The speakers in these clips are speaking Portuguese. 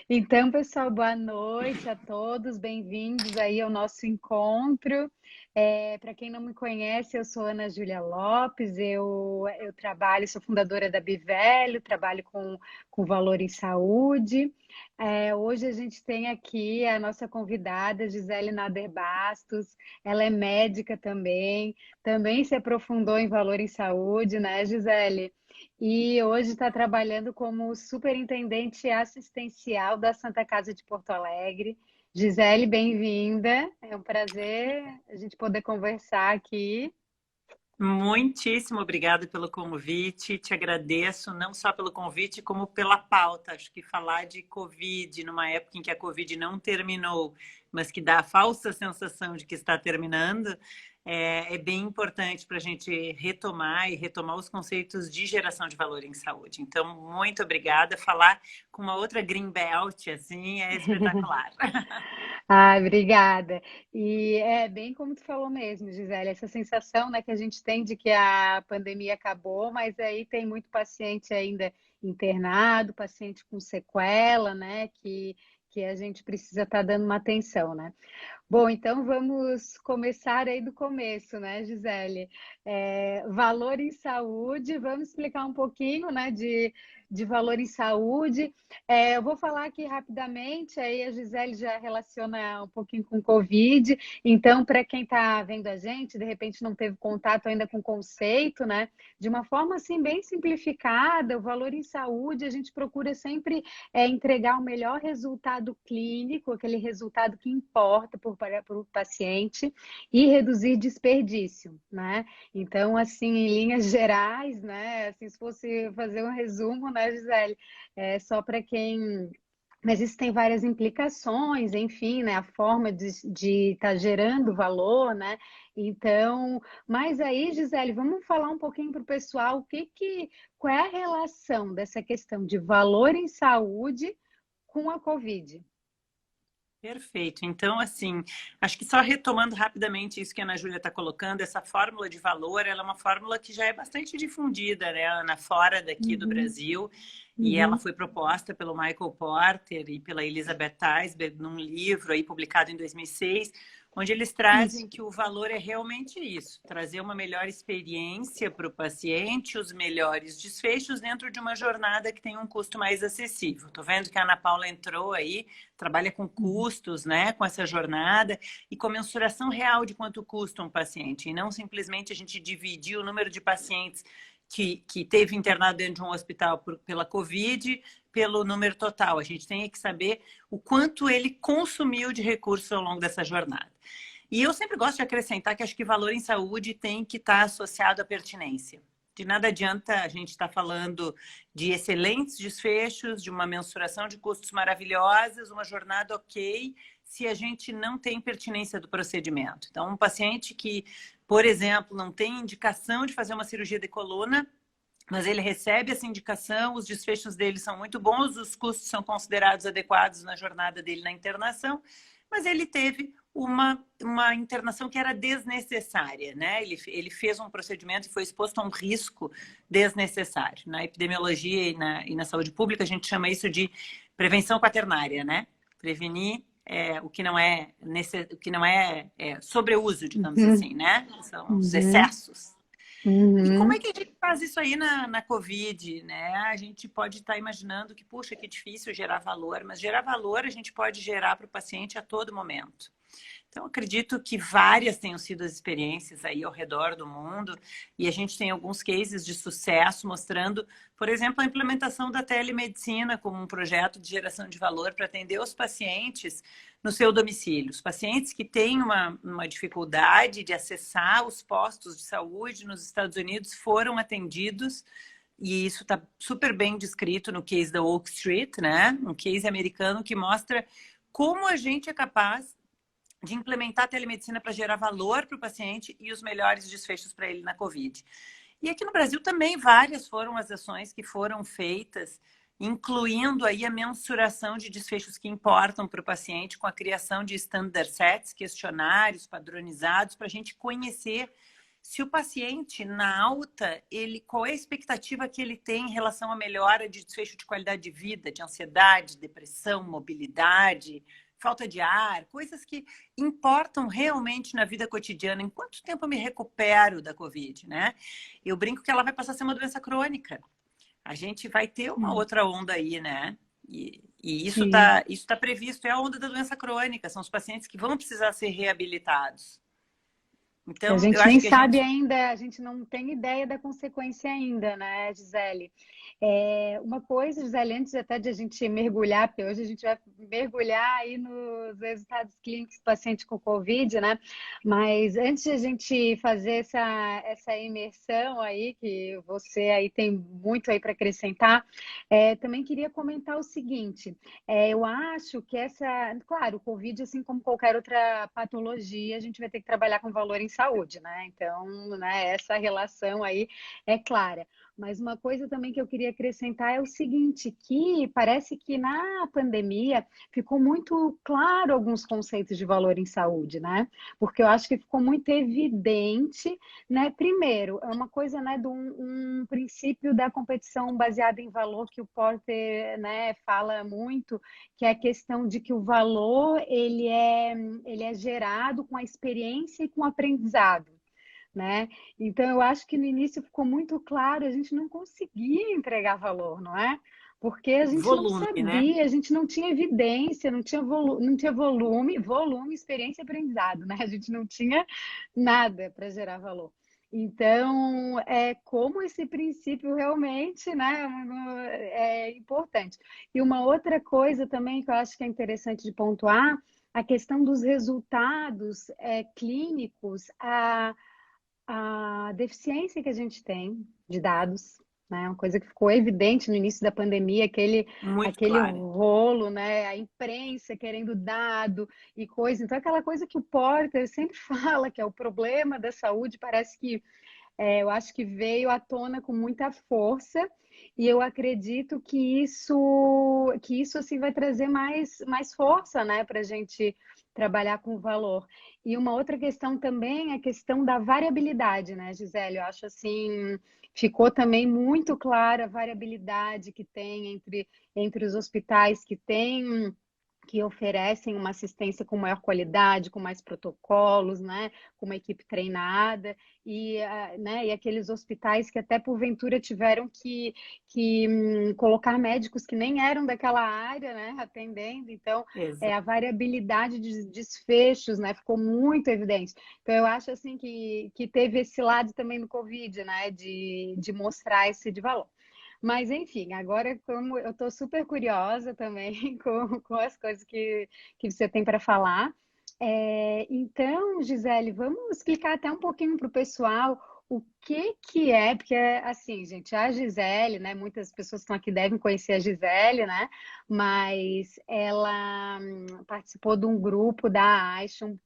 Então, pessoal, boa noite a todos, bem-vindos aí ao nosso encontro. Para quem não me conhece, eu sou Ana Júlia Lopes, eu trabalho, sou fundadora da Bivelho, trabalho com valor em saúde. Hoje a gente tem aqui a nossa convidada, Gisele Nader Bastos, ela é médica também se aprofundou em valor em saúde, né, Gisele? E hoje está trabalhando como superintendente assistencial da Santa Casa de Porto Alegre. Gisele, bem-vinda. É um prazer a gente poder conversar aqui. Muitíssimo obrigada pelo convite. Te agradeço não só pelo convite, como pela pauta. Acho que falar de Covid numa época em que a Covid não terminou, mas que dá a falsa sensação de que está terminando, é bem importante para a gente retomar os conceitos de geração de valor em saúde. Então, muito obrigada. Falar com uma outra Green Belt, assim, é espetacular. Ah, obrigada. E é bem como tu falou mesmo, Gisele, essa sensação, né, que a gente tem de que a pandemia acabou, mas aí tem muito paciente ainda internado, paciente com sequela, né, que a gente precisa estar dando uma atenção, né? Bom, então vamos começar aí do começo, né, Gisele? Valor em saúde, vamos explicar um pouquinho, né, de valor em saúde. Eu vou falar aqui rapidamente, aí a Gisele já relaciona um pouquinho com Covid. Então, para quem está vendo a gente, de repente não teve contato ainda com o conceito, né? De uma forma assim bem simplificada, o valor em saúde, a gente procura sempre entregar o melhor resultado clínico, aquele resultado que importa para o paciente e reduzir desperdício, né? Então, assim, em linhas gerais, né? Assim, se fosse fazer um resumo, né, Gisele? Só para quem mas isso tem várias implicações, enfim, né? A forma de estar gerando valor, né? Então, mas aí, Gisele, vamos falar um pouquinho para o pessoal qual é a relação dessa questão de valor em saúde com a Covid. Perfeito. Então, assim, acho que só retomando rapidamente isso que a Ana Júlia está colocando, essa fórmula de valor, ela é uma fórmula que já é bastante difundida, né, Ana, fora daqui do Uhum, Brasil, e ela uhum, foi proposta pelo Michael Porter e pela Elizabeth Teisberg num livro aí publicado em 2006, onde eles isso. trazem que o valor é realmente isso, trazer uma melhor experiência para o paciente, os melhores desfechos dentro de uma jornada que tem um custo mais acessível. Estou vendo que a Ana Paula entrou aí, trabalha com Uhum, custos, né, com essa jornada e com a mensuração real de quanto custa um paciente, e não simplesmente a gente dividir o número de pacientes que teve internado dentro de um hospital pela Covid pelo número total. A gente tem que saber o quanto ele consumiu de recursos ao longo dessa jornada. E eu sempre gosto de acrescentar que acho que valor em saúde tem que estar associado à pertinência. De nada adianta a gente estar falando de excelentes desfechos, de uma mensuração de custos maravilhosas, uma jornada ok, se a gente não tem pertinência do procedimento. Então, um paciente que, por exemplo, não tem indicação de fazer uma cirurgia de coluna, mas ele recebe essa indicação, os desfechos dele são muito bons, os custos são considerados adequados na jornada dele na internação, mas ele teve uma internação que era desnecessária, né? Ele fez um procedimento e foi exposto a um risco desnecessário. Na epidemiologia e na saúde pública, a gente chama isso de prevenção quaternária, né? Prevenir o que não é sobreuso, digamos uhum, assim, né? São os uhum, excessos. E como é uhum. que a gente faz isso aí na Covid, né? A gente pode estar imaginando que, puxa, que difícil gerar valor, mas gerar valor a gente pode gerar para o paciente a todo momento. Então, acredito que várias tenham sido as experiências aí ao redor do mundo e a gente tem alguns cases de sucesso mostrando, por exemplo, a implementação da telemedicina como um projeto de geração de valor para atender os pacientes no seu domicílio. Os pacientes que têm uma dificuldade de acessar os postos de saúde nos Estados Unidos foram atendidos e isso está super bem descrito no case da Oak Street, né? Um case americano que mostra como a gente é capaz de implementar a telemedicina para gerar valor para o paciente e os melhores desfechos para ele na Covid. E aqui no Brasil também várias foram as ações que foram feitas, incluindo aí a mensuração de desfechos que importam para o paciente com a criação de standard sets, questionários padronizados, para a gente conhecer se o paciente na alta, qual é a expectativa que ele tem em relação à melhora de desfecho de qualidade de vida, de ansiedade, depressão, mobilidade, falta de ar, coisas que importam realmente na vida cotidiana. Em quanto tempo eu me recupero da Covid, né? Eu brinco que ela vai passar a ser uma doença crônica. A gente vai ter uma outra onda aí, né? E Sim. isso tá previsto, é a onda da doença crônica, são os pacientes que vão precisar ser reabilitados. A Então, eu gente nem acho que a sabe gente... ainda, a gente não tem ideia da consequência ainda, né, Gisele? Uma coisa, Gisele, antes até de a gente mergulhar, porque hoje a gente vai mergulhar aí nos resultados clínicos do paciente com Covid, né? Mas antes de a gente fazer essa imersão aí, que você aí tem muito aí para acrescentar, também queria comentar o seguinte, eu acho que claro, o Covid, assim como qualquer outra patologia, a gente vai ter que trabalhar com valor em saúde, né? Então, né, essa relação aí é clara. Mas uma coisa também que eu queria acrescentar é o seguinte, que parece que na pandemia ficou muito claro alguns conceitos de valor em saúde, né? Porque eu acho que ficou muito evidente, né? Primeiro, é uma coisa, né, de um princípio da competição baseada em valor que o Porter, né, fala muito, que é a questão de que o valor ele é gerado com a experiência e com o aprendizado, né? Então eu acho que no início ficou muito claro, a gente não conseguia entregar valor, não é? Porque a gente não Volume, né? sabia, a gente não tinha evidência, não tinha volume, experiência e aprendizado, né? A gente não tinha nada para gerar valor. Então, como esse princípio realmente, né, é importante. E uma outra coisa também que eu acho que é interessante de pontuar, a questão dos resultados clínicos, a deficiência que a gente tem de dados, né? Uma coisa que ficou evidente no início da pandemia, Muito aquele clara. rolo, né? A imprensa querendo dado e coisa. Então, aquela coisa que o Porter sempre fala, que é o problema da saúde, parece que eu acho que veio à tona com muita força e eu acredito que isso assim vai trazer mais força, né, para a gente trabalhar com valor. E uma outra questão também é a questão da variabilidade, né, Gisele? Eu acho assim, ficou também muito clara a variabilidade que tem entre os hospitais que oferecem uma assistência com maior qualidade, com mais protocolos, né, com uma equipe treinada, né, e aqueles hospitais que até porventura tiveram que colocar médicos que nem eram daquela área, né, atendendo. Então, a Exato. variabilidade de desfechos, né, ficou muito evidente. Então, eu acho assim que teve esse lado também do Covid, né, de mostrar esse de valor. Mas, enfim, agora como eu estou super curiosa também com as coisas que você tem para falar. Então, Gisele, vamos explicar até um pouquinho para o pessoal o que é, porque assim, gente, a Gisele, né? Muitas pessoas que estão aqui devem conhecer a Gisele, né? Mas ela participou de um grupo da Aishon,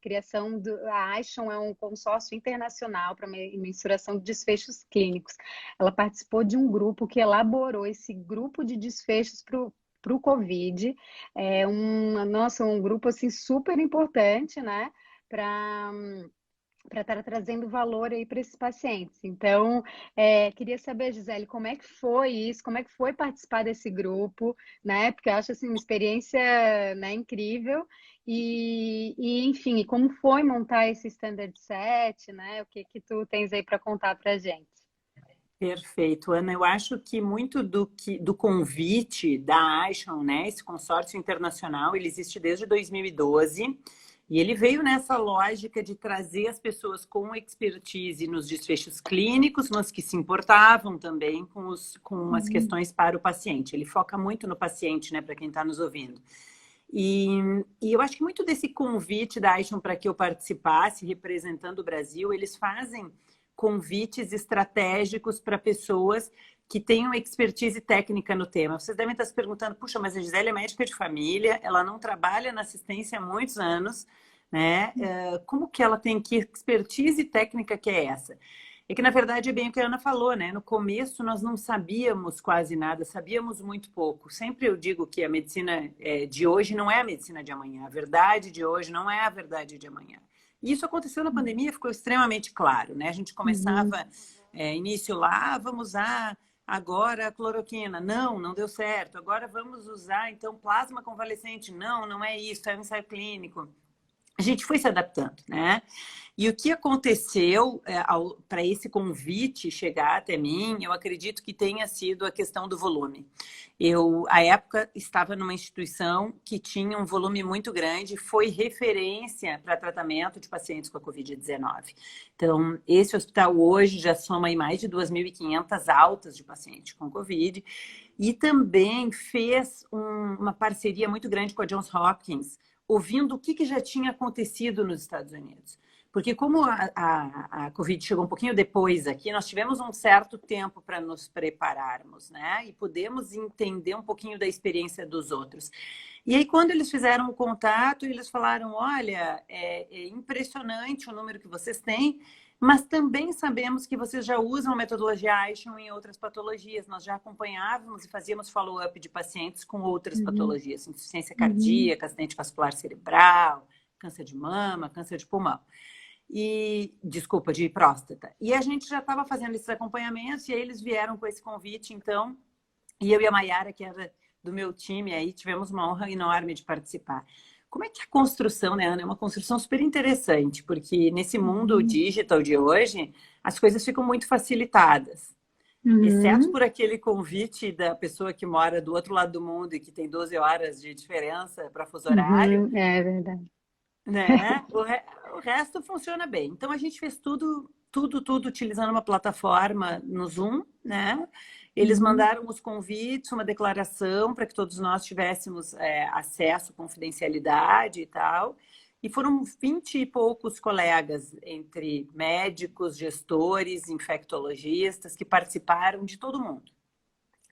a Aishon é um consórcio internacional para mensuração de desfechos clínicos. Ela participou de um grupo que elaborou esse grupo de desfechos para o Covid. Um grupo assim super importante, né? Para estar trazendo valor aí para esses pacientes. Então, queria saber, Gisele, como é que foi isso? Como é que foi participar desse grupo, né? Porque eu acho assim uma experiência, né, incrível. Enfim, como foi montar esse standard set, né? O que tu tens aí para contar para a gente? Perfeito, Ana. Eu acho que muito do convite da Aishon, né, esse consórcio internacional, ele existe desde 2012 e ele veio nessa lógica de trazer as pessoas com expertise nos desfechos clínicos, mas que se importavam também com as questões para o paciente. Ele foca muito no paciente, né, para quem está nos ouvindo. E, e eu acho que muito desse convite da Aishon para que eu participasse, representando o Brasil, eles fazem convites estratégicos para pessoas que tenham expertise técnica no tema. Vocês devem estar se perguntando, puxa, mas a Gisele é médica de família, ela não trabalha na assistência há muitos anos, né? Como que ela tem que expertise técnica que é essa? É que, na verdade, é bem o que a Ana falou, né? No começo, nós não sabíamos quase nada, sabíamos muito pouco. Sempre eu digo que a medicina de hoje não é a medicina de amanhã. A verdade de hoje não é a verdade de amanhã. E isso aconteceu na pandemia, ficou extremamente claro, né? A gente começava, início lá, vamos usar agora a cloroquina. Não, não deu certo. Agora vamos usar, então, plasma convalescente. Não, não é isso, é um ensaio clínico. A gente foi se adaptando, né? E o que aconteceu para esse convite chegar até mim, eu acredito que tenha sido a questão do volume. Eu, à época, estava numa instituição que tinha um volume muito grande, foi referência para tratamento de pacientes com a Covid-19. Então, esse hospital hoje já soma aí mais de 2.500 altas de pacientes com Covid e também fez uma parceria muito grande com a Johns Hopkins, ouvindo o que já tinha acontecido nos Estados Unidos. Porque como a Covid chegou um pouquinho depois aqui, nós tivemos um certo tempo para nos prepararmos, né? E podemos entender um pouquinho da experiência dos outros. E aí, quando eles fizeram o contato, eles falaram, olha, é impressionante o número que vocês têm, mas também sabemos que vocês já usam a metodologia Aishan em outras patologias. Nós já acompanhávamos e fazíamos follow-up de pacientes com outras patologias, insuficiência cardíaca, acidente vascular cerebral, câncer de mama, câncer de pulmão. Desculpa, de próstata. E a gente já estava fazendo esses acompanhamentos e aí eles vieram com esse convite, então, e eu e a Mayara, que era do meu time, aí tivemos uma honra enorme de participar. Como é que a construção, né, Ana? É uma construção super interessante, porque nesse mundo digital de hoje, as coisas ficam muito facilitadas. Exceto por aquele convite da pessoa que mora do outro lado do mundo e que tem 12 horas de diferença para fuso horário. É verdade. Né? O resto funciona bem. Então, a gente fez tudo utilizando uma plataforma no Zoom, né? Eles mandaram os convites, uma declaração para que todos nós tivéssemos acesso, confidencialidade e tal. E foram 20 e poucos colegas, entre médicos, gestores, infectologistas, que participaram de todo mundo.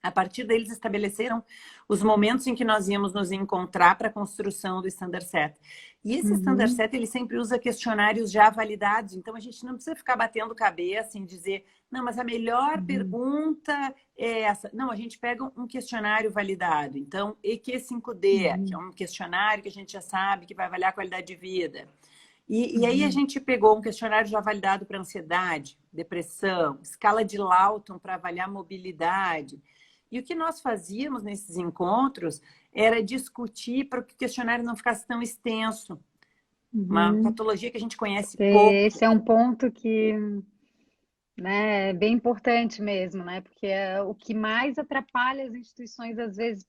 A partir deles estabeleceram os momentos em que nós íamos nos encontrar para a construção do Standard Set. E esse Standard Set, ele sempre usa questionários já validados, então a gente não precisa ficar batendo cabeça em dizer, não, mas a melhor pergunta é essa. Não, a gente pega um questionário validado. Então, EQ5D, que é um questionário que a gente já sabe que vai avaliar a qualidade de vida. E aí a gente pegou um questionário já validado para ansiedade, depressão, escala de Lawton para avaliar mobilidade. E o que nós fazíamos nesses encontros era discutir para que o questionário não ficasse tão extenso. Uma patologia que a gente conhece pouco. Esse é um ponto que, né, é bem importante mesmo, né? Porque é o que mais atrapalha as instituições, às vezes,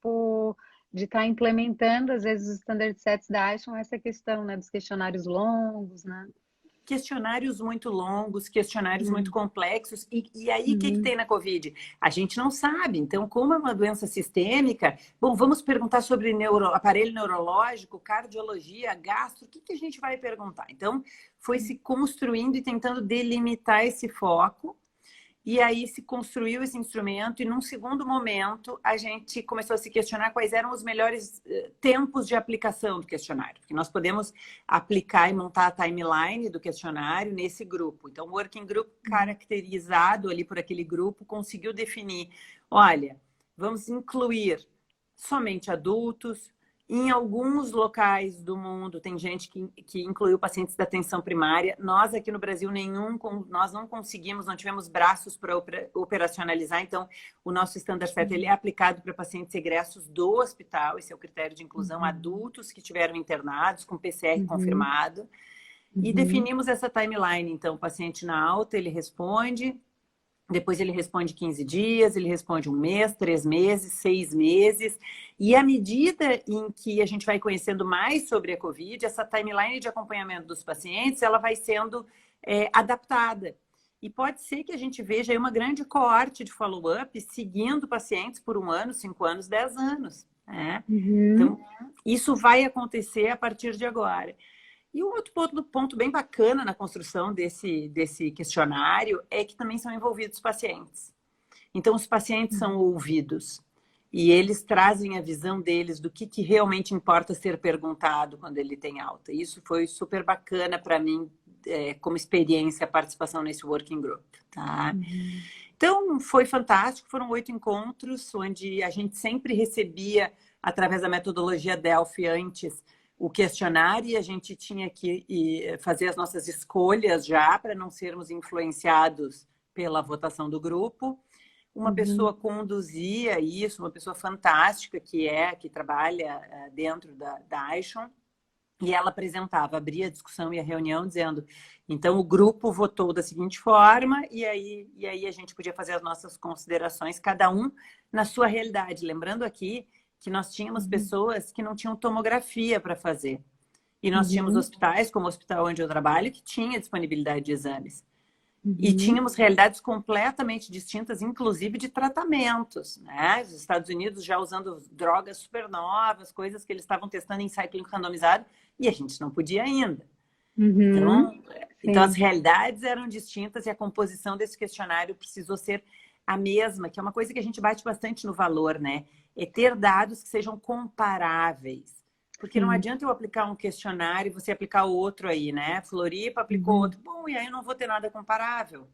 de estar implementando, às vezes, os standard sets da Aishan, essa questão, né, dos questionários longos, né? Questionários muito longos, questionários muito complexos. E aí, o que tem na Covid? A gente não sabe. Então, como é uma doença sistêmica, bom, vamos perguntar sobre aparelho neurológico, cardiologia, gastro, o que a gente vai perguntar? Então, foi se construindo e tentando delimitar esse foco. E aí se construiu esse instrumento e num segundo momento a gente começou a se questionar quais eram os melhores tempos de aplicação do questionário. Porque nós podemos aplicar e montar a timeline do questionário nesse grupo. Então o Working Group, caracterizado ali por aquele grupo, conseguiu definir, olha, vamos incluir somente adultos. Em alguns locais do mundo tem gente que incluiu pacientes da atenção primária. Nós aqui no Brasil, nós não conseguimos, não tivemos braços para operacionalizar. Então, o nosso Standard Set ele é aplicado para pacientes egressos do hospital. Esse é o critério de inclusão. Adultos que tiveram internados com PCR confirmado. E definimos essa timeline. Então, o paciente na alta, ele responde. Depois ele responde 15 dias, ele responde 1 mês, 3 meses, 6 meses. E à medida em que a gente vai conhecendo mais sobre a Covid, essa timeline de acompanhamento dos pacientes, ela vai sendo adaptada. E pode ser que a gente veja aí uma grande coorte de follow-up seguindo pacientes por 1 ano, 5 anos, 10 anos. Né? Então, isso vai acontecer a partir de agora. E um outro ponto bem bacana na construção desse questionário é que também são envolvidos pacientes. Então, os pacientes são ouvidos e eles trazem a visão deles do que realmente importa ser perguntado quando ele tem alta. Isso foi super bacana para mim, como experiência, a participação nesse Working Group. Tá? Então, foi fantástico. Foram 8 encontros, onde a gente sempre recebia, através da metodologia Delphi antes, o questionário e a gente tinha que fazer as nossas escolhas já para não sermos influenciados pela votação do grupo. Uma pessoa conduzia isso, uma pessoa fantástica que trabalha dentro da Aishon, e ela apresentava, abria a discussão e a reunião dizendo, então o grupo votou da seguinte forma, e aí a gente podia fazer as nossas considerações, cada um na sua realidade. Lembrando aqui que nós tínhamos pessoas que não tinham tomografia para fazer. E nós tínhamos hospitais, como o hospital onde eu trabalho, que tinha disponibilidade de exames. E tínhamos realidades completamente distintas, inclusive de tratamentos, né? Os Estados Unidos já usando drogas super novas, coisas que eles estavam testando em ensaio clínico randomizado, e a gente não podia ainda. Então as realidades eram distintas e a composição desse questionário precisou ser a mesma, que é uma coisa que a gente bate bastante no valor, né? É ter dados que sejam comparáveis. Porque não adianta eu aplicar um questionário e você aplicar outro aí, né? Floripa aplicou outro. Bom, e aí eu não vou ter nada comparável.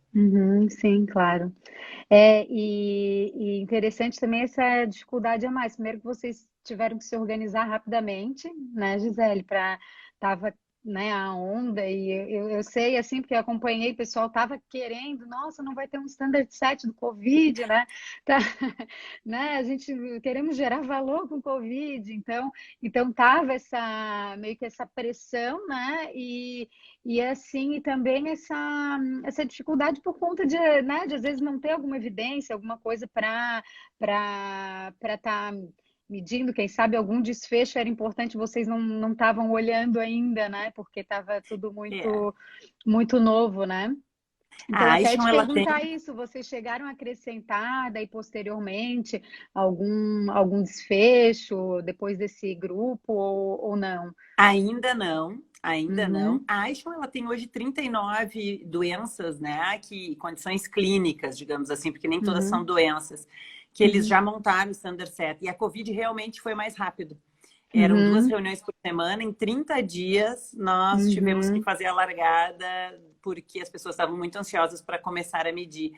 Sim, claro. E interessante também essa dificuldade a mais. Primeiro que vocês tiveram que se organizar rapidamente, né, Gisele, tava, né, a onda, e eu sei, assim, porque eu acompanhei, o pessoal tava querendo, nossa, não vai ter um standard set do Covid, né? Tá, né? A gente queremos gerar valor com o Covid, então tava meio que essa pressão, né? E assim, e também essa dificuldade por conta né, de às vezes não ter alguma evidência, alguma coisa para estar medindo, quem sabe algum desfecho era importante, vocês não estavam olhando ainda, né? Porque estava tudo muito novo, né? Então, A até Aishon, te ela tem... perguntar isso, vocês chegaram a acrescentar daí posteriormente algum desfecho depois desse grupo ou não? Ainda não, ainda não. A Aishon, ela tem hoje 39 doenças, né? Condições clínicas, digamos assim, porque nem todas são doenças, que eles já montaram o Standard Set. E a Covid realmente foi mais rápido. Eram 2 reuniões por semana, em 30 dias nós tivemos que fazer a largada, porque as pessoas estavam muito ansiosas para começar a medir.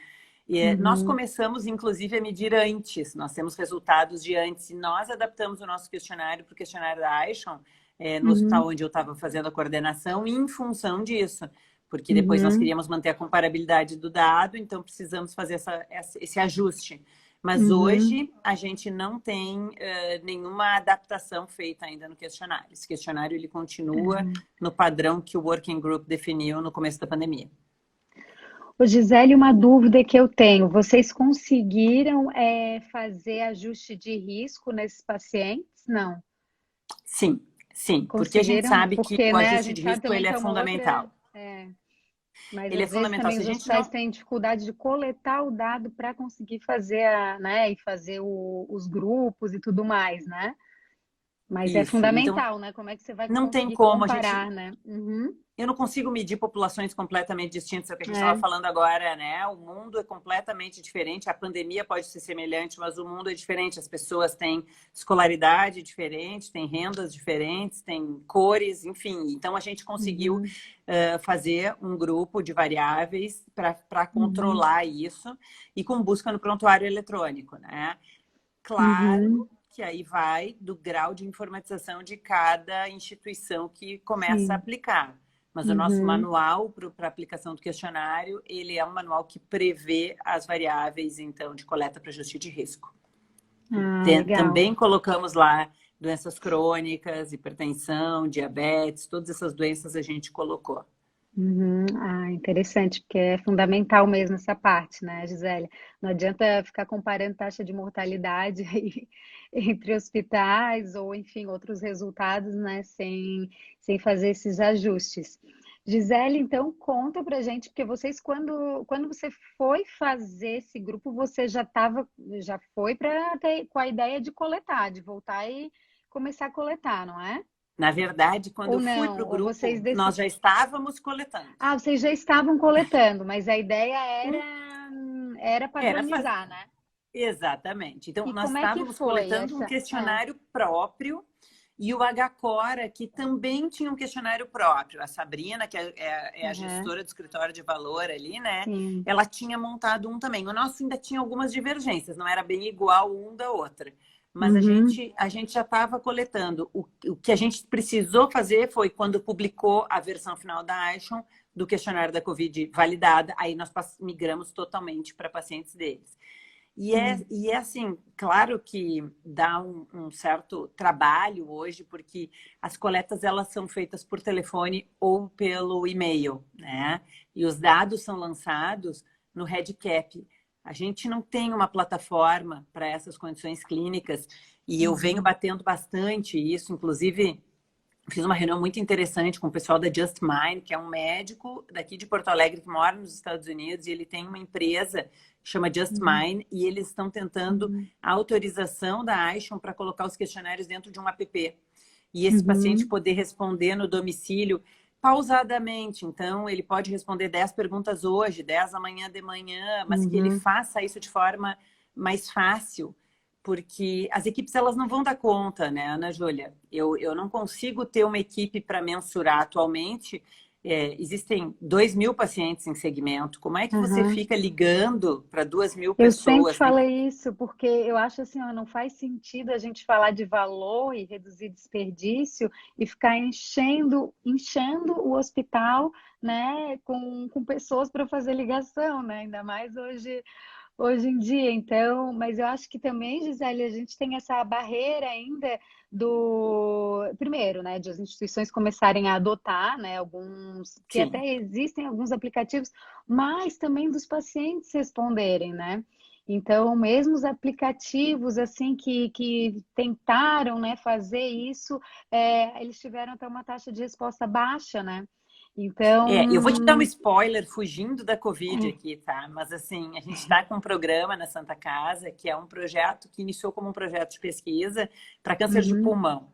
E nós começamos, inclusive, a medir antes, nós temos resultados de antes, e nós adaptamos o nosso questionário para o questionário da Aishon, no hospital onde eu estava fazendo a coordenação, em função disso. Porque depois nós queríamos manter a comparabilidade do dado, então precisamos fazer esse ajuste. Mas hoje a gente não tem nenhuma adaptação feita ainda no questionário. Esse questionário ele continua no padrão que o Working Group definiu no começo da pandemia. Ô, Gisele, uma dúvida que eu tenho. Vocês conseguiram fazer ajuste de risco nesses pacientes? Não. Sim, sim. Porque a gente Conseguiram? sabe que Porque, o né, a ajuste de gente sabe risco também ele que é é uma outra... fundamental. Mas Ele é às vezes fundamental. também Se a os gente hospitais não... têm dificuldade de coletar o dado para conseguir fazer né, e fazer os grupos e tudo mais, né? Mas é Isso. Então, fundamental, né? Como é que você vai não tem conseguir como a gente... comparar, né? Eu não consigo medir populações completamente distintas, é o que a gente estava É. falando agora, né? O mundo é completamente diferente, a pandemia pode ser semelhante, mas o mundo é diferente. As pessoas têm escolaridade diferente, têm rendas diferentes, têm cores, enfim. Então, a gente conseguiu fazer um grupo de variáveis para controlar isso e com busca no prontuário eletrônico, né? Claro que aí vai do grau de informatização de cada instituição que começa a Sim. aplicar. Mas o nosso manual para aplicação do questionário, ele é um manual que prevê as variáveis, então, de coleta para ajuste de risco. Legal. Também colocamos lá doenças crônicas, hipertensão, diabetes, todas essas doenças a gente colocou. Interessante, porque é fundamental mesmo essa parte, né, Gisele? Não adianta ficar comparando taxa de mortalidade aí entre hospitais ou, enfim, outros resultados, né, sem fazer esses ajustes. Gisele, então, conta pra gente, porque vocês, quando você foi fazer esse grupo, você já foi com a ideia de coletar, de voltar e começar a coletar, não é? Na verdade, quando Ou eu fui para não? o Ou vocês grupo, nós já estávamos coletando. Ah, vocês já estavam coletando, mas a ideia era Era padronizar, né? Exatamente. Então, E nós como é que estávamos foi coletando um essa? questionário próprio e o Hcora, que também tinha um questionário próprio. A Sabrina, que é a gestora do escritório de valor ali, né? Sim. Ela tinha montado um também. O nosso ainda tinha algumas divergências, não era bem igual um da outra. mas Uhum, a gente já estava coletando. O que a gente precisou fazer foi, quando publicou a versão final da Aishan, do questionário da Covid validada, aí nós migramos totalmente para pacientes deles. sim. E é assim, claro que dá um certo trabalho hoje, porque as coletas elas são feitas por telefone ou pelo e-mail, né? E os dados são lançados no REDCap. A gente não tem uma plataforma para essas condições clínicas e eu venho Uhum, batendo bastante isso, inclusive fiz uma reunião muito interessante com o pessoal da Just Mind, que é um médico daqui de Porto Alegre que mora nos Estados Unidos, e ele tem uma empresa que chama Just uhum, Mind, e eles estão tentando uhum, a autorização da Aishan para colocar os questionários dentro de um app. E esse paciente uhum, poder responder no domicílio pausadamente. Então, ele pode responder 10 perguntas hoje, 10 amanhã de manhã, mas que ele uhum. faça isso de forma mais fácil, porque as equipes elas não vão dar conta, né, Ana Júlia? Eu não consigo ter uma equipe para mensurar atualmente. Existem 2.000 pacientes em segmento. Como é que você Aham. fica ligando para 2.000 Eu sempre pessoas, né? falei isso, porque eu acho assim, ó, não faz sentido a gente falar de valor e reduzir desperdício e ficar enchendo o hospital, né, com pessoas para fazer ligação, né? Ainda mais hoje em dia, então, mas eu acho que também, Gisele, a gente tem essa barreira ainda primeiro, né, de as instituições começarem a adotar, né, alguns, que Sim. até existem alguns aplicativos, mas também dos pacientes responderem, né? Então, mesmo os aplicativos, assim, que tentaram, né, fazer isso, eles tiveram até uma taxa de resposta baixa, né? Eu vou te dar um Então, spoiler fugindo da Covid aqui, tá? Mas assim, a gente está com um programa na Santa Casa, que é um projeto que iniciou como um projeto de pesquisa para câncer de uhum, pulmão.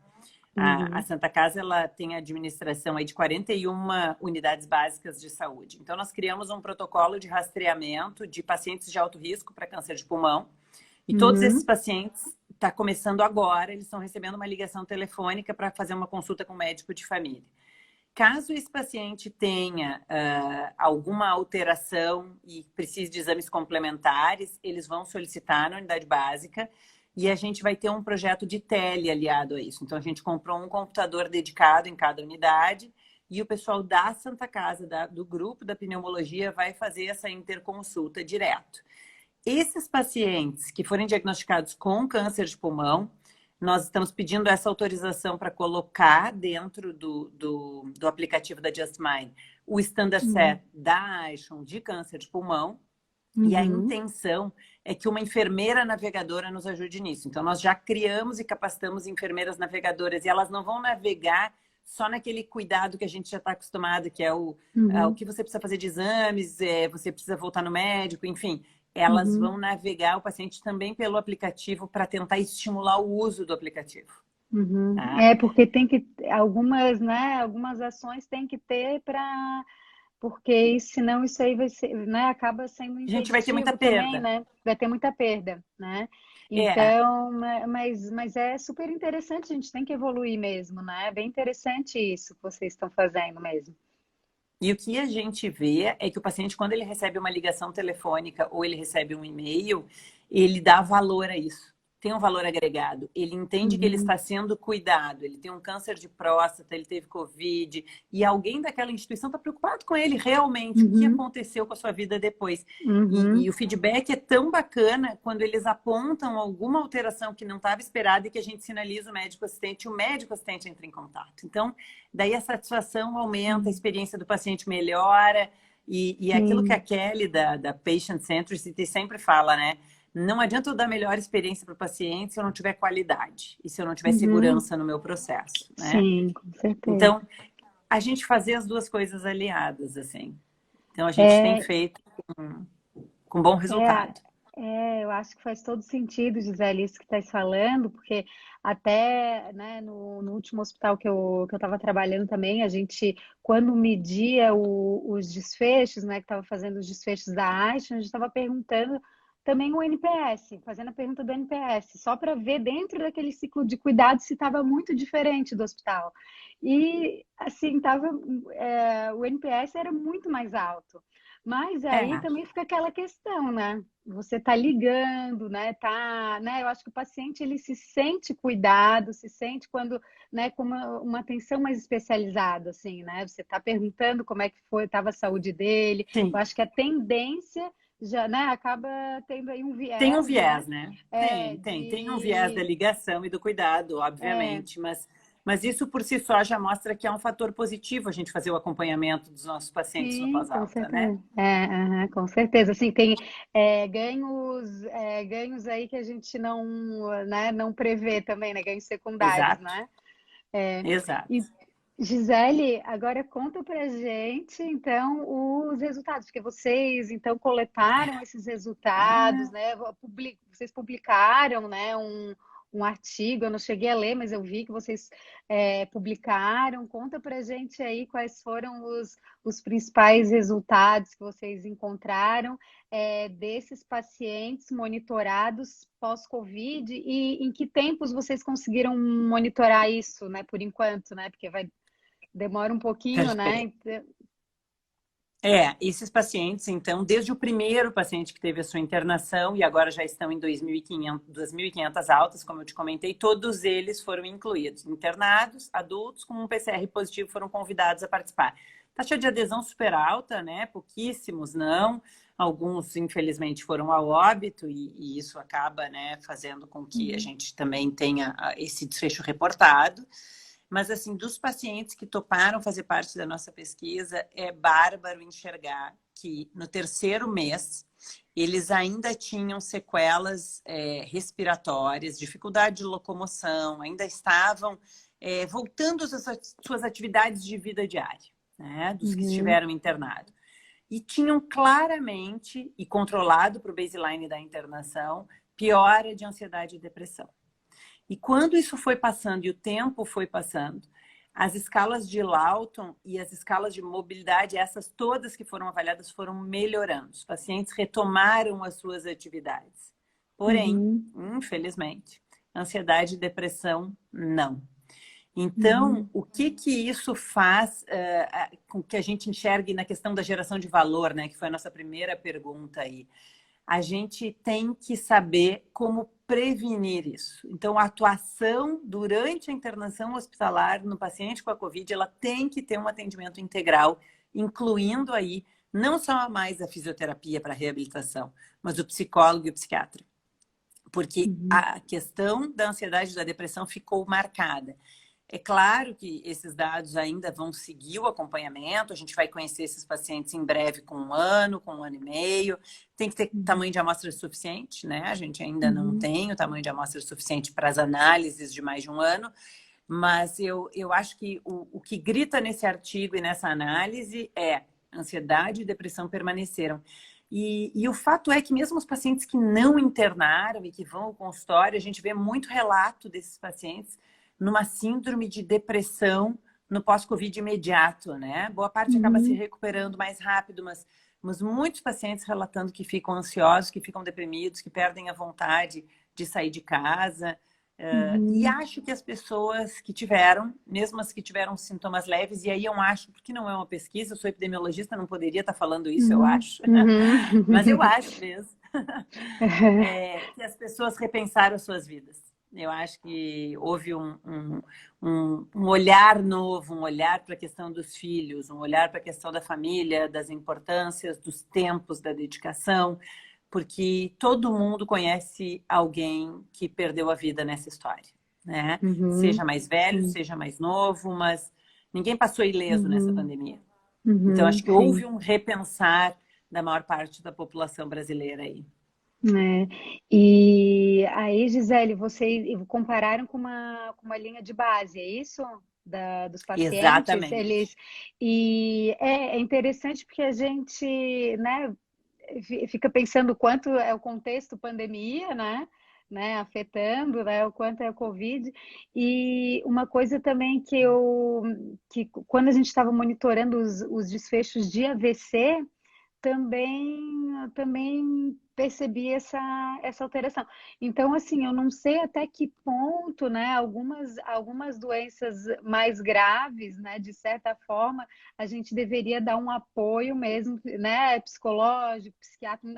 A uhum, Santa Casa ela tem a administração aí de 41 unidades básicas de saúde. Então, nós criamos um protocolo de rastreamento de pacientes de alto risco para câncer de pulmão. E todos esses uhum, pacientes, está começando agora, eles estão recebendo uma ligação telefônica para fazer uma consulta com o médico de família. Caso esse paciente tenha alguma alteração e precise de exames complementares, eles vão solicitar na unidade básica e a gente vai ter um projeto de tele aliado a isso. Então, a gente comprou um computador dedicado em cada unidade e o pessoal da Santa Casa, do grupo da pneumologia, vai fazer essa interconsulta direto. Esses pacientes que forem diagnosticados com câncer de pulmão, nós estamos pedindo essa autorização para colocar dentro do aplicativo da JustMine o standard uhum, set da Aishan de câncer de pulmão. E a uhum, intenção é que uma enfermeira navegadora nos ajude nisso. Então, nós já criamos e capacitamos enfermeiras navegadoras e elas não vão navegar só naquele cuidado que a gente já está acostumado, que é o uhum, que você precisa fazer de exames, você precisa voltar no médico, enfim. Elas uhum, vão navegar o paciente também pelo aplicativo para tentar estimular o uso do aplicativo. uhum. Tá? É porque tem que algumas, né, algumas ações tem que ter para porque senão isso aí vai ser, né, acaba sendo A gente vai ter muita impeditivo também, perda. né? Vai ter muita perda, né? É, Então, mas é super interessante, a gente tem que evoluir mesmo, né? É bem interessante isso que vocês estão fazendo mesmo. e o que a gente vê é que o paciente, quando ele recebe uma ligação telefônica ou ele recebe um e-mail, ele dá valor a isso. Tem um valor agregado. Ele entende que ele Uhum, está sendo cuidado. Ele tem um câncer de próstata, ele teve Covid, e alguém daquela instituição está preocupado com ele realmente, o que uhum, aconteceu com a sua vida depois. uhum, E o feedback é tão bacana quando eles apontam alguma alteração que não estava esperada e que a gente sinaliza o médico assistente entra em contato. Então, daí a satisfação aumenta, a uhum. experiência do paciente melhora, e aquilo que a Sim. Kelly da Patient Centricity sempre fala, né? Não adianta eu dar melhor experiência para o paciente se eu não tiver qualidade e se eu não tiver Uhum. segurança no meu processo, né? Sim, com certeza. Então, a gente fazer as duas coisas aliadas, assim. Então, a gente tem É, feito com bom é, resultado. eu acho que faz todo sentido, Gisele, isso que está falando, porque até, né, no último hospital que eu estava trabalhando também, a gente, quando media os desfechos, né, que estava fazendo os desfechos da AISH, a gente estava perguntando também o NPS, fazendo a pergunta do NPS, só para ver dentro daquele ciclo de cuidado se estava muito diferente do hospital. E, assim, o NPS era muito mais alto. Mas aí É, também fica aquela questão, né? Você está ligando, né? Tá, né? Eu acho que o paciente ele se sente cuidado, se sente quando, né, com uma atenção mais especializada, assim, né? Você está perguntando como é que foi, estava a saúde dele. Eu sim. acho que a tendência já, né, acaba tendo aí um Tem um viés, né? viés, né? É, Tem um viés da de ligação e do cuidado, é, obviamente, mas isso por si só já mostra que é um fator positivo a gente fazer o acompanhamento dos nossos pacientes no sim, com pós-alta, né? certeza. É, aham, com certeza. Assim, tem ganhos aí que a gente não, né, não prevê também, né? Ganhos secundários, Exato, né? exato. E Gisele, agora conta pra gente, então, os resultados, porque vocês, então, coletaram esses resultados, Ah, né? Vocês publicaram, né, um artigo, eu não cheguei a ler, mas eu vi que vocês publicaram. Conta pra gente aí quais foram os principais resultados que vocês encontraram desses pacientes monitorados pós-Covid e em que tempos vocês conseguiram monitorar isso, né, por enquanto, né? Porque demora um pouquinho, né? perfeito. Esses pacientes, então, desde o primeiro paciente que teve a sua internação e agora já estão em 2.500 altas, como eu te comentei, todos eles foram incluídos. Internados, adultos com um PCR positivo foram convidados a participar. Taxa de adesão super alta, né? Pouquíssimos não. Alguns, infelizmente, foram ao óbito e isso acaba, né, fazendo com que a Uhum. gente também tenha esse desfecho reportado. Mas, assim, dos pacientes que toparam fazer parte da nossa pesquisa, é bárbaro enxergar que no terceiro mês eles ainda tinham sequelas respiratórias, dificuldade de locomoção, ainda estavam voltando às suas atividades de vida diária, né, dos que Uhum. estiveram internados. E tinham claramente, e controlado para o baseline da internação, piora de ansiedade e depressão. E quando isso foi passando e o tempo foi passando, as escalas de Lawton e as escalas de mobilidade, essas todas que foram avaliadas, foram melhorando. Os pacientes retomaram as suas atividades. Porém, Uhum. infelizmente, ansiedade e depressão, não. Então, Uhum. o que que isso faz com que a gente enxergue na questão da geração de valor, né? Que foi a nossa primeira pergunta aí. A gente tem que saber como prevenir isso. Então, a atuação durante a internação hospitalar no paciente com a Covid, ela tem que ter um atendimento integral, incluindo aí não só mais a fisioterapia para reabilitação, mas o psicólogo e o psiquiatra. Porque Uhum. a questão da ansiedade e da depressão ficou marcada. É claro que esses dados ainda vão seguir o acompanhamento, a gente vai conhecer esses pacientes em breve com 1 ano, com 1 ano e meio. Tem que ter Uhum. tamanho de amostra suficiente, né? A gente ainda não Uhum. tem o tamanho de amostra suficiente para as análises de mais de 1 ano, mas eu acho que o que grita nesse artigo e nessa análise é ansiedade e depressão permaneceram. E o fato é que mesmo os pacientes que não internaram e que vão ao consultório, a gente vê muito relato desses pacientes numa síndrome de depressão no pós-Covid imediato, né? Boa parte acaba se Uhum. recuperando mais rápido, mas muitos pacientes relatando que ficam ansiosos, que ficam deprimidos, que perdem a vontade de sair de casa. E Uhum. acho que as pessoas que tiveram, mesmo as que tiveram sintomas leves, e aí eu acho, porque não é uma pesquisa, eu sou epidemiologista, não poderia estar falando isso, eu Uhum. acho, mas eu Uhum. acho mesmo, que as pessoas repensaram suas vidas. Eu acho que houve um olhar novo, um olhar para a questão dos filhos, um olhar para a questão da família, das importâncias, dos tempos, da dedicação, porque todo mundo conhece alguém que perdeu a vida nessa história, né? Uhum. Seja mais velho, Sim. seja mais novo, mas ninguém passou ileso nessa Uhum. pandemia. Então, Uhum. acho que houve Sim. um repensar da maior parte da população brasileira aí. É. E aí, Gisele, vocês compararam com uma linha de base, é isso? Dos pacientes, Exatamente. e é interessante porque a gente, né, fica pensando o quanto é o contexto pandemia, né, afetando, né, o quanto é o Covid. E uma coisa também que quando a gente estava monitorando os desfechos de AVC, também percebi essa alteração. Então, assim, eu não sei até que ponto, né, algumas doenças mais graves, né, de certa forma, a gente deveria dar um apoio mesmo, né, psicológico, psiquiátrico.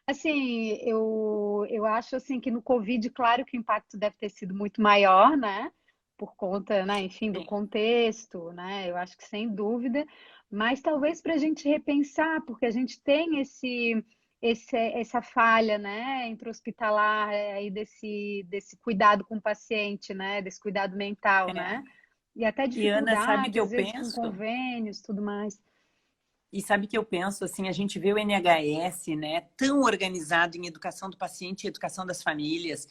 Assim, eu acho assim que no Covid, claro que o impacto deve ter sido muito maior, né? Por conta, né, enfim, do Sim. contexto, né? Eu acho que sem dúvida, mas talvez para a gente repensar, porque a gente tem essa falha, né, intra-hospitalar aí desse cuidado com o paciente, né, desse cuidado mental, né? É. E até E Ana, sabe o dificuldade, que eu às vezes, com penso? convênios, tudo mais. E sabe que eu penso assim, a gente vê o NHS, né, tão organizado em educação do paciente e educação das famílias,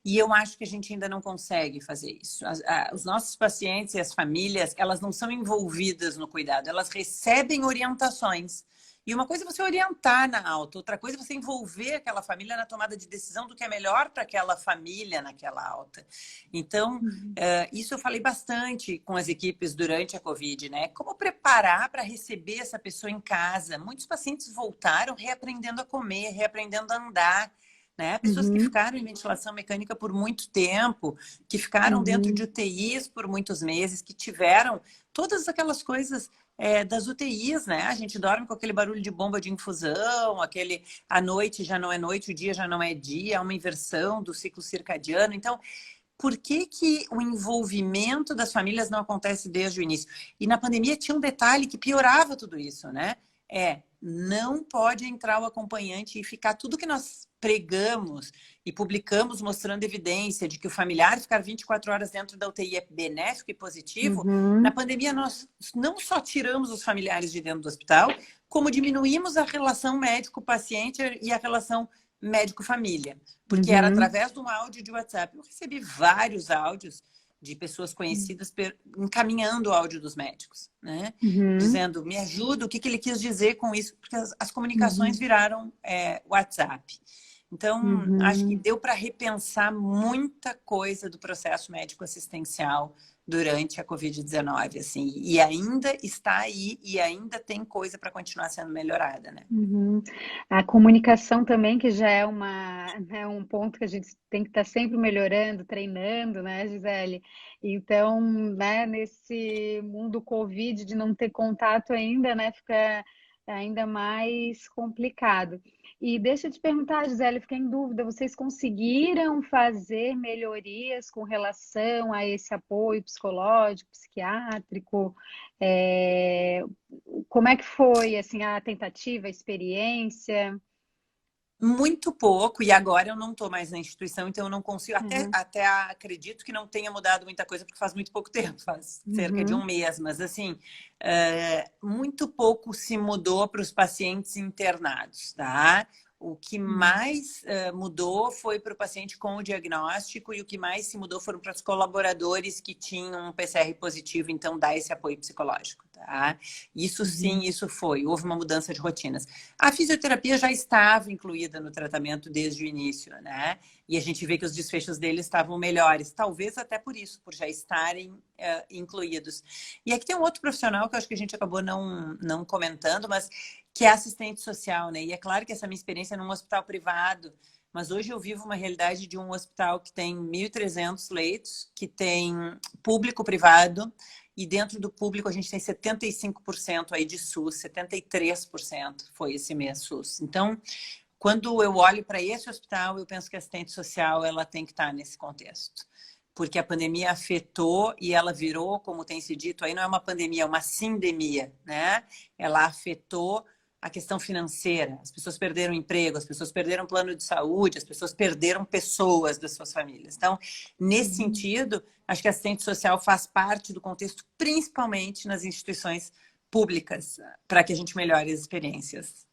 e eu acho que a gente ainda não consegue fazer isso. Os nossos pacientes e as famílias, elas não são envolvidas no cuidado, elas recebem orientações. E uma coisa é você orientar na alta, outra coisa é você envolver aquela família na tomada de decisão do que é melhor para aquela família naquela alta. Então, Uhum. isso eu falei bastante com as equipes durante a Covid, né? Como preparar para receber essa pessoa em casa? Muitos pacientes voltaram reaprendendo a comer, reaprendendo a andar, né? Pessoas que Uhum. ficaram em ventilação mecânica por muito tempo, que ficaram dentro de Uhum. UTIs por muitos meses, que tiveram todas aquelas coisas das UTIs, né? A gente dorme com aquele barulho de bomba de infusão, aquele a noite já não é noite, o dia já não é dia, há uma inversão do ciclo circadiano. Então, por que que o envolvimento das famílias não acontece desde o início? E na pandemia tinha um detalhe que piorava tudo isso, né? Não pode entrar o acompanhante e ficar tudo que nós pregamos e publicamos mostrando evidência de que o familiar ficar 24 horas dentro da UTI é benéfico e positivo. Na Uhum. pandemia, nós não só tiramos os familiares de dentro do hospital, como diminuímos a relação médico-paciente e a relação médico-família, porque era Uhum. através de um áudio de WhatsApp. Eu recebi vários áudios de pessoas conhecidas encaminhando o áudio dos médicos, né? Uhum. Dizendo, me ajuda, o que que ele quis dizer com isso, porque as comunicações Uhum. viraram WhatsApp. Então, acho que Uhum. deu para repensar muita coisa do processo médico assistencial durante a Covid-19, assim, e ainda está aí e ainda tem coisa para continuar sendo melhorada, né? Uhum. A comunicação também, que já é né, um ponto que a gente tem que estar sempre melhorando, treinando, né, Gisele? Então, né, nesse mundo Covid, de não ter contato ainda, né, fica ainda mais complicado. E deixa eu te perguntar, Gisele, fiquei em dúvida, vocês conseguiram fazer melhorias com relação a esse apoio psicológico, psiquiátrico? É, como é que foi assim a tentativa, a experiência? Muito pouco, e agora eu não estou mais na instituição, então eu não consigo, Uhum. até acredito que não tenha mudado muita coisa, porque faz muito pouco tempo, faz cerca de um Uhum. mês, mas assim, muito pouco se mudou para os pacientes internados, tá? O que Uhum. mais mudou foi para o paciente com o diagnóstico, e o que mais se mudou foram para os colaboradores que tinham um PCR positivo, então dá esse apoio psicológico, tá? Isso sim, Uhum. isso foi, houve uma mudança de rotinas. A fisioterapia já estava incluída no tratamento desde o início, né? E a gente vê que os desfechos deles estavam melhores, talvez até por isso, por já estarem incluídos. E aqui tem um outro profissional que eu acho que a gente acabou não comentando, mas que é assistente social, né? E é claro que essa minha experiência é num hospital privado, mas hoje eu vivo uma realidade de um hospital que tem 1.300 leitos, que tem público-privado, e dentro do público a gente tem 75% aí de SUS, 73% foi esse mês SUS. Então, quando eu olho para esse hospital, eu penso que a assistente social ela tem que estar nesse contexto. Porque a pandemia afetou e ela virou, como tem se dito aí, não é uma pandemia, é uma sindemia, né? Ela afetou a questão financeira. As pessoas perderam emprego, as pessoas perderam plano de saúde, as pessoas perderam pessoas das suas famílias. Então, nesse Uhum. sentido, acho que a assistente social faz parte do contexto, principalmente nas instituições públicas, para que a gente melhore as experiências.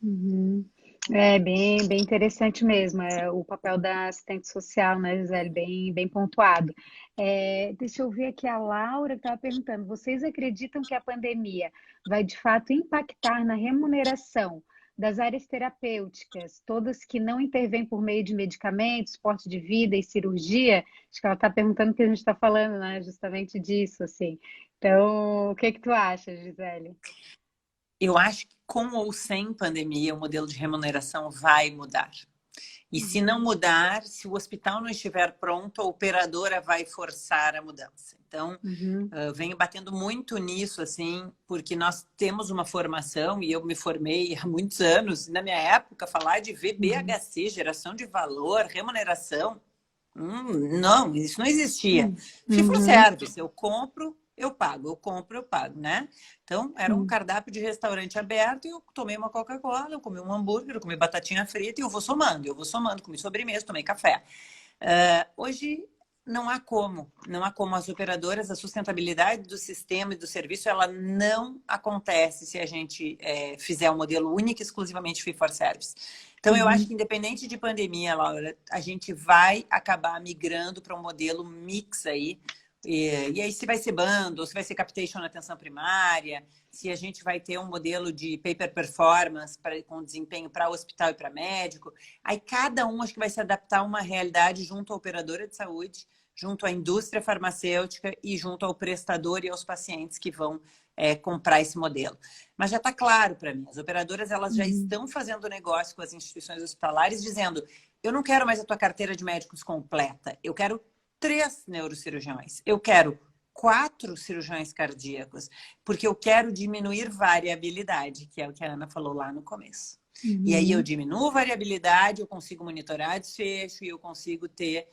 Uhum. É bem interessante mesmo, é o papel da assistente social, né, Gisele, bem pontuado. Deixa eu ver aqui a Laura que estava perguntando, vocês acreditam que a pandemia vai de fato impactar na remuneração das áreas terapêuticas, todas que não intervêm por meio de medicamentos, suporte de vida e cirurgia? Acho que ela está perguntando o que a gente está falando, né, justamente disso, assim. Então, o que que tu acha, Gisele? Eu acho com ou sem pandemia, o modelo de remuneração vai mudar. E se não mudar, se o hospital não estiver pronto, a operadora vai forçar a mudança. Então, venho batendo muito nisso, assim, porque nós temos uma formação, e eu me formei há muitos anos. Na minha época, falar de VBHC, geração de valor, remuneração, não, isso não existia. Fee for service, eu compro, eu pago, eu compro, eu pago, né? Então, era um cardápio de restaurante aberto e eu tomei uma Coca-Cola, eu comi um hambúrguer, eu comi batatinha frita e eu vou somando, comi sobremesa, tomei café. Hoje, não há como as operadoras, a sustentabilidade do sistema e do serviço, ela não acontece se a gente fizer um modelo único e exclusivamente fee for service. Então, eu acho que independente de pandemia, Laura, a gente vai acabar migrando para um modelo mix aí. E aí se vai ser bundle, se vai ser capitation na atenção primária, se a gente vai ter um modelo de pay-per-performance com desempenho para hospital e para médico. Aí cada um acho que vai se adaptar a uma realidade junto à operadora de saúde, junto à indústria farmacêutica e junto ao prestador e aos pacientes que vão comprar esse modelo. Mas já está claro para mim, as operadoras elas já estão fazendo negócio com as instituições hospitalares dizendo, eu não quero mais a tua carteira de médicos completa, eu quero 3 neurocirurgiões. Eu quero 4 cirurgiões cardíacos, porque eu quero diminuir variabilidade, que é o que a Ana falou lá no começo. E aí eu diminuo variabilidade, eu consigo monitorar desfecho e eu consigo ter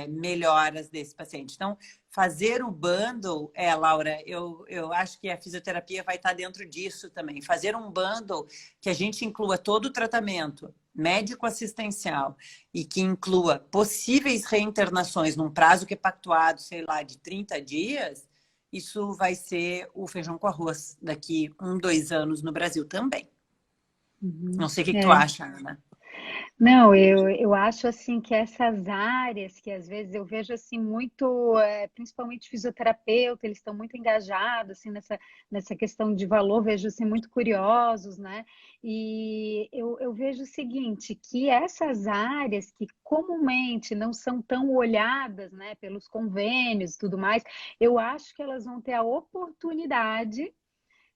melhoras desse paciente. Então, fazer o bundle, Laura, eu acho que a fisioterapia vai estar dentro disso também. Fazer um bundle que a gente inclua todo o tratamento médico-assistencial e que inclua possíveis reinternações num prazo que é pactuado, sei lá, de 30 dias, isso vai ser o feijão com arroz daqui 1, 2 anos no Brasil também. Não sei o que tu acha, Ana. Não, eu acho assim que essas áreas que às vezes eu vejo assim muito, principalmente fisioterapeuta, eles estão muito engajados assim nessa questão de valor, vejo assim muito curiosos, né? E eu vejo o seguinte, que essas áreas que comumente não são tão olhadas, né, pelos convênios e tudo mais, eu acho que elas vão ter a oportunidade,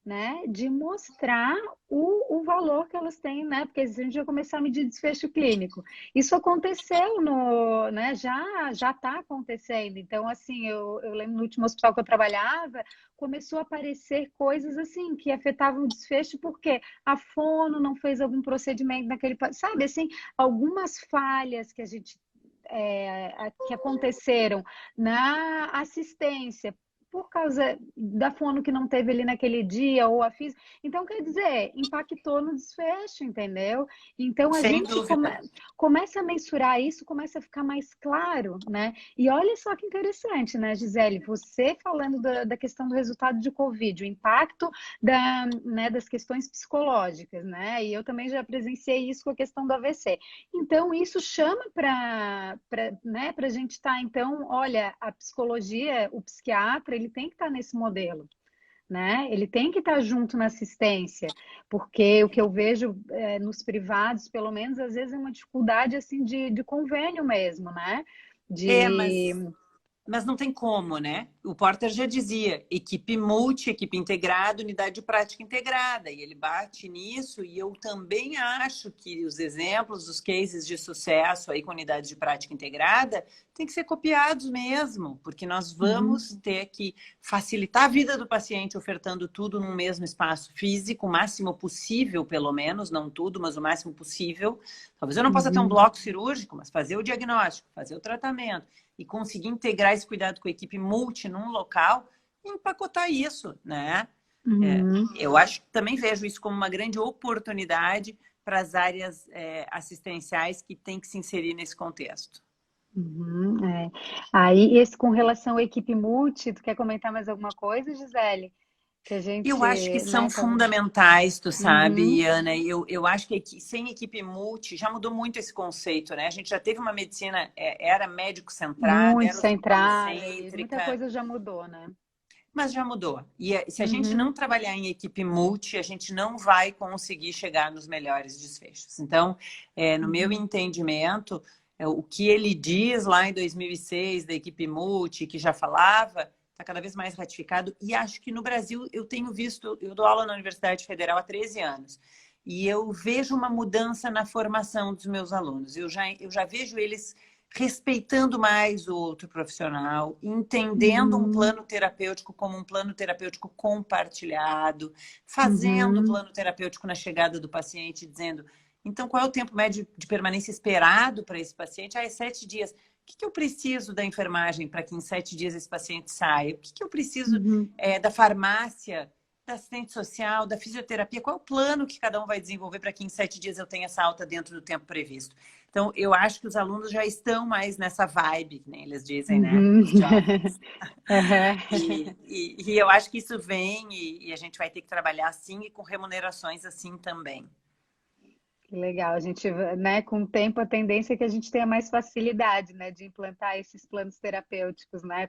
né, de mostrar o valor que elas têm, né? Porque a gente vai começar a medir desfecho clínico. Isso aconteceu né? Já está acontecendo. Então, assim, eu lembro no último hospital que eu trabalhava, começou a aparecer coisas assim que afetavam o desfecho porque a fono não fez algum procedimento naquele, sabe, assim, algumas falhas que a gente que aconteceram na assistência por causa da fono que não teve ali naquele dia, ou a física. Então, quer dizer, impactou no desfecho, entendeu? Então, a Sem gente dúvida. começa a mensurar isso, começa a ficar mais claro, né? E olha só que interessante, né, Gisele? Você falando da questão do resultado de Covid, o impacto né, das questões psicológicas, né? E eu também já presenciei isso com a questão do AVC. Então, isso chama para né, a gente estar, então, olha, a psicologia, o psiquiatra, ele tem que estar nesse modelo, né? Ele tem que estar junto na assistência, porque o que eu vejo nos privados, pelo menos, às vezes é uma dificuldade assim de convênio mesmo, né? Mas não tem como, né? O Porter já dizia, equipe multi, equipe integrada, unidade de prática integrada. E ele bate nisso e eu também acho que os exemplos, os cases de sucesso aí com unidade de prática integrada tem que ser copiados mesmo, porque nós vamos ter que facilitar a vida do paciente ofertando tudo num mesmo espaço físico, o máximo possível, pelo menos, não tudo, mas o máximo possível. Talvez eu não possa ter um bloco cirúrgico, mas fazer o diagnóstico, fazer o tratamento e conseguir integrar esse cuidado com a equipe multi num local e empacotar isso, né? Eu acho que também vejo isso como uma grande oportunidade para as áreas assistenciais que têm que se inserir nesse contexto. Aí, esse com relação à equipe multi, tu quer comentar mais alguma coisa, Gisele? Que a gente, Eu acho que são né, fundamentais, tu sabe, Ana. Eu acho que sem equipe multi já mudou muito esse conceito, né? A gente já teve uma medicina, era médico-centrada, muito era centrada, isso, muita hospitalocêntrica, coisa já mudou, né? mas já mudou. E se a gente não trabalhar em equipe multi, a gente não vai conseguir chegar nos melhores desfechos. Então, no meu entendimento, o que ele diz lá em 2006 da equipe multi, que já falava, está cada vez mais ratificado. E acho que no Brasil, eu tenho visto, eu dou aula na Universidade Federal há 13 anos, e eu vejo uma mudança na formação dos meus alunos. Eu já vejo eles respeitando mais o outro profissional, entendendo um plano terapêutico como um plano terapêutico compartilhado, fazendo o plano terapêutico na chegada do paciente, dizendo, então, qual é o tempo médio de permanência esperado para esse paciente? Ah, é 7 dias. O que eu preciso da enfermagem para que em 7 dias esse paciente saia? O que eu preciso da farmácia, da assistente social, da fisioterapia? Qual é o plano que cada um vai desenvolver para que em 7 dias eu tenha essa alta dentro do tempo previsto? Então, eu acho que os alunos já estão mais nessa vibe, que nem eles dizem, né? Os jovens. E eu acho que isso vem e a gente vai ter que trabalhar assim e com remunerações assim também. Legal, a gente, né, com o tempo a tendência é que a gente tenha mais facilidade, né, de implantar esses planos terapêuticos, né,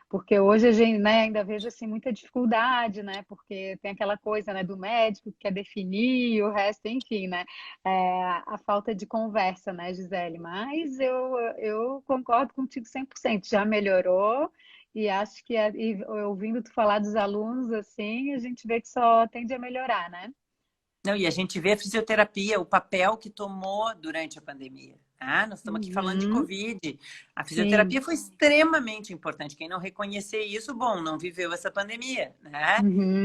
porque hoje a gente, né, ainda vejo assim muita dificuldade, né, porque tem aquela coisa, né, do médico que quer definir o resto, enfim, né, a falta de conversa, né, Gisele, mas eu concordo contigo 100%, já melhorou. E acho que, ouvindo tu falar dos alunos, assim, a gente vê que só tende a melhorar, né? Não, e a gente vê a fisioterapia, o papel que tomou durante a pandemia. Ah, nós estamos aqui falando de Covid. A fisioterapia foi extremamente importante. Quem não reconhecer isso, bom, não viveu essa pandemia, né?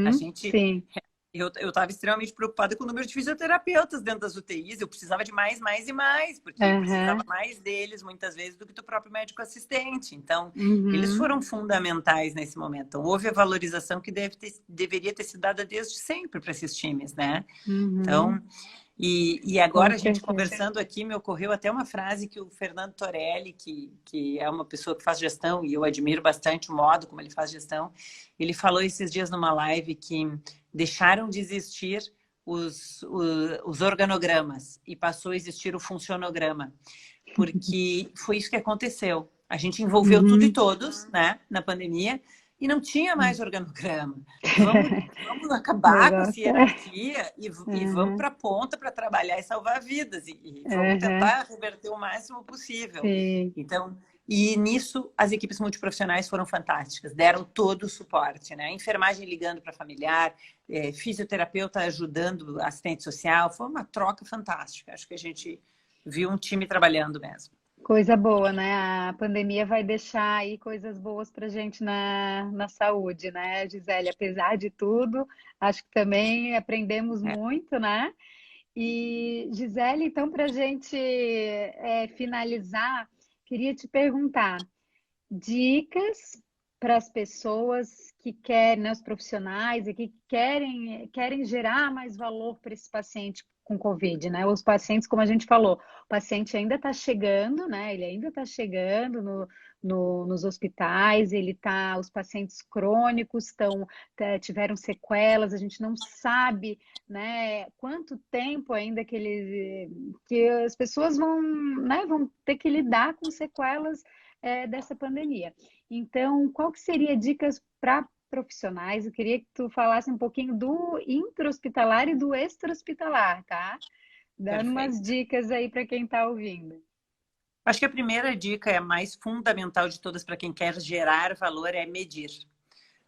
A gente... Sim. Eu estava extremamente preocupada com o número de fisioterapeutas dentro das UTIs. Eu precisava de mais, mais e mais, porque eu precisava mais deles, muitas vezes, do que do próprio médico assistente. Então, eles foram fundamentais nesse momento. Então, houve a valorização que deveria ter sido dada desde sempre para esses times, né? Então, e agora a gente conversando aqui, me ocorreu até uma frase que o Fernando Torelli, que é uma pessoa que faz gestão, e eu admiro bastante o modo como ele faz gestão, ele falou esses dias numa live que deixaram de existir os organogramas e passou a existir o funcionograma, porque foi isso que aconteceu. A gente envolveu tudo e todos, né, na pandemia, e não tinha mais organograma. Vamos acabar com essa hierarquia e vamos para a ponta para trabalhar e salvar vidas. E vamos tentar reverter o máximo possível. Então, e nisso as equipes multiprofissionais foram fantásticas, deram todo o suporte, né? Enfermagem ligando para familiar, fisioterapeuta ajudando assistente social, foi uma troca fantástica. Acho que a gente viu um time trabalhando mesmo. Coisa boa, né? A pandemia vai deixar aí coisas boas para a gente na saúde, né, Gisele? Apesar de tudo, acho que também aprendemos muito, né? E, Gisele, então, para a gente finalizar, queria te perguntar dicas para as pessoas que querem, né, os profissionais e que querem gerar mais valor para esse paciente com Covid, né? Os pacientes, como a gente falou, o paciente ainda está chegando, né? Ele ainda está chegando nos hospitais, os pacientes crônicos tiveram sequelas, a gente não sabe, né, quanto tempo ainda que as pessoas vão ter que lidar com sequelas dessa pandemia. Então, qual que seria dicas para profissionais? Eu queria que tu falasse um pouquinho do intra-hospitalar e do extra-hospitalar, tá? Dando umas dicas aí para quem está ouvindo. Acho que a primeira dica é a mais fundamental de todas para quem quer gerar valor é medir.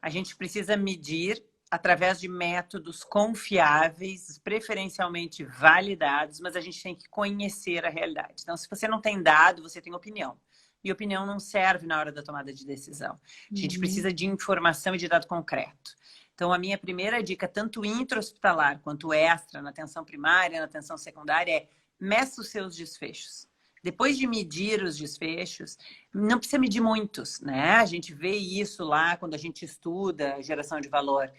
A gente precisa medir através de métodos confiáveis, preferencialmente validados, mas a gente tem que conhecer a realidade. Então, se você não tem dado, você tem opinião. E opinião não serve na hora da tomada de decisão. A gente precisa de informação e de dado concreto. Então, a minha primeira dica, tanto intra-hospitalar quanto extra, na atenção primária, na atenção secundária, é meça os seus desfechos. Depois de medir os desfechos, não precisa medir muitos, né? A gente vê isso lá quando a gente estuda geração de valor.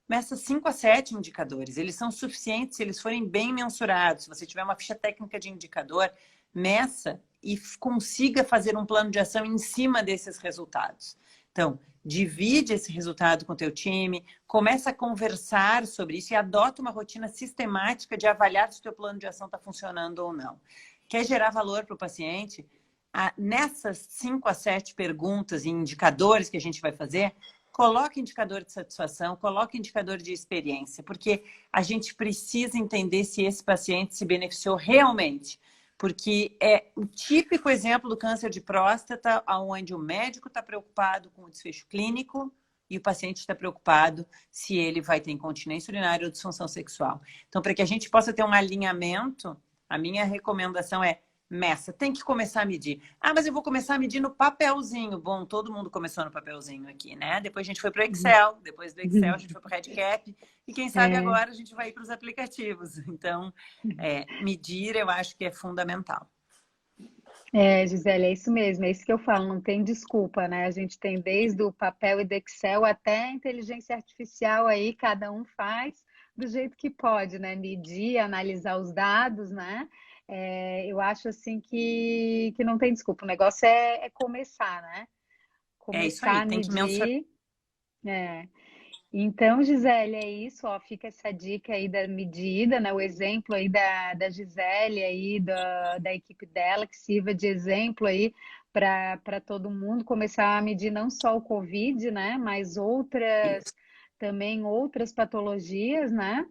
Meça 5 a 7 indicadores. Eles são suficientes se eles forem bem mensurados. Se você tiver uma ficha técnica de indicador, meça e consiga fazer um plano de ação em cima desses resultados. Então, divide esse resultado com o teu time, começa a conversar sobre isso e adota uma rotina sistemática de avaliar se o teu plano de ação está funcionando ou não. Quer gerar valor para o paciente? Nessas 5 a 7 perguntas e indicadores que a gente vai fazer, coloque indicador de satisfação, coloque indicador de experiência, porque a gente precisa entender se esse paciente se beneficiou realmente. porque é o típico exemplo do câncer de próstata, onde o médico está preocupado com o desfecho clínico e o paciente está preocupado se ele vai ter incontinência urinária ou disfunção sexual. Então, para que a gente possa ter um alinhamento, a minha recomendação é: meça, tem que começar a medir. Ah, mas eu vou começar a medir no papelzinho. Bom, todo mundo começou no papelzinho aqui, né? Depois a gente foi para o Excel, depois do Excel a gente foi para o RedCap, e quem sabe É. agora a gente vai para os aplicativos. Então, medir eu acho que é fundamental. Gisele, é isso mesmo, é isso que eu falo, não tem desculpa, né? A gente tem desde o papel e do Excel até a inteligência artificial aí, cada um faz do jeito que pode, né? Medir, analisar os dados, né? Eu acho assim que não tem desculpa, o negócio é começar, né? É isso Começar aí, a tem que mensurar. medir. é, Então, Gisele, é isso, ó, fica essa dica aí da medida, né? O exemplo aí da Gisele aí, da equipe dela, que sirva de exemplo aí para todo mundo começar a medir não só o Covid, né? Mas também outras patologias, né?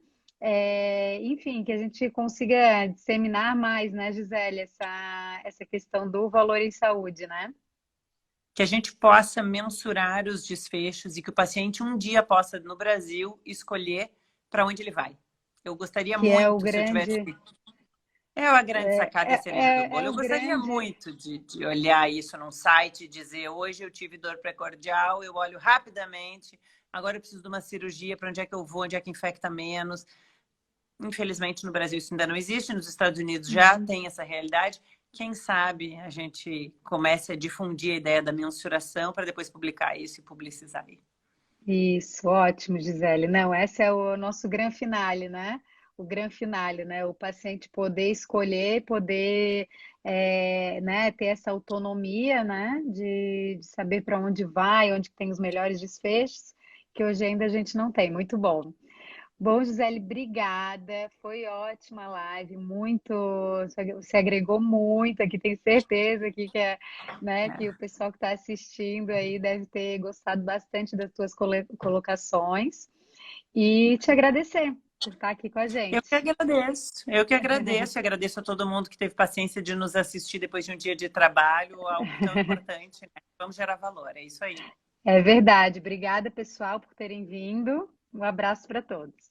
Enfim, que a gente consiga disseminar mais, né, Gisele, essa questão do valor em saúde, né? Que a gente possa mensurar os desfechos e que o paciente um dia possa, no Brasil, escolher para onde ele vai. Eu gostaria Que é o muito, se eu tivesse... grande, É a grande sacada e a cereja do é bolo. Eu o gostaria grande. muito de olhar isso num site e dizer: hoje eu tive dor precordial, eu olho rapidamente, agora eu preciso de uma cirurgia, para onde é que eu vou, onde é que infecta menos. Infelizmente, no Brasil isso ainda não existe, nos Estados Unidos já Uhum. tem essa realidade. Quem sabe a gente comece a difundir a ideia da mensuração para depois publicar isso e publicizar. Isso, ótimo, Gisele. Não, esse é o nosso grande finale, né? O grande finale, né? O paciente poder escolher, poder, né, ter essa autonomia, né, de saber para onde vai, onde tem os melhores desfechos, que hoje ainda a gente não tem. Muito bom. Bom, Gisele, obrigada. Foi ótima a live, muito. Você agregou muito aqui, tenho certeza aqui né, que o pessoal que está assistindo aí deve ter gostado bastante das tuas colocações. E te agradecer por estar aqui com a Eu gente. que agradeço, e agradeço a todo mundo que teve paciência de nos assistir depois de um dia de trabalho, algo tão importante, né? Vamos gerar valor, é isso aí. É verdade. Obrigada, pessoal, por terem vindo. Um abraço para todos.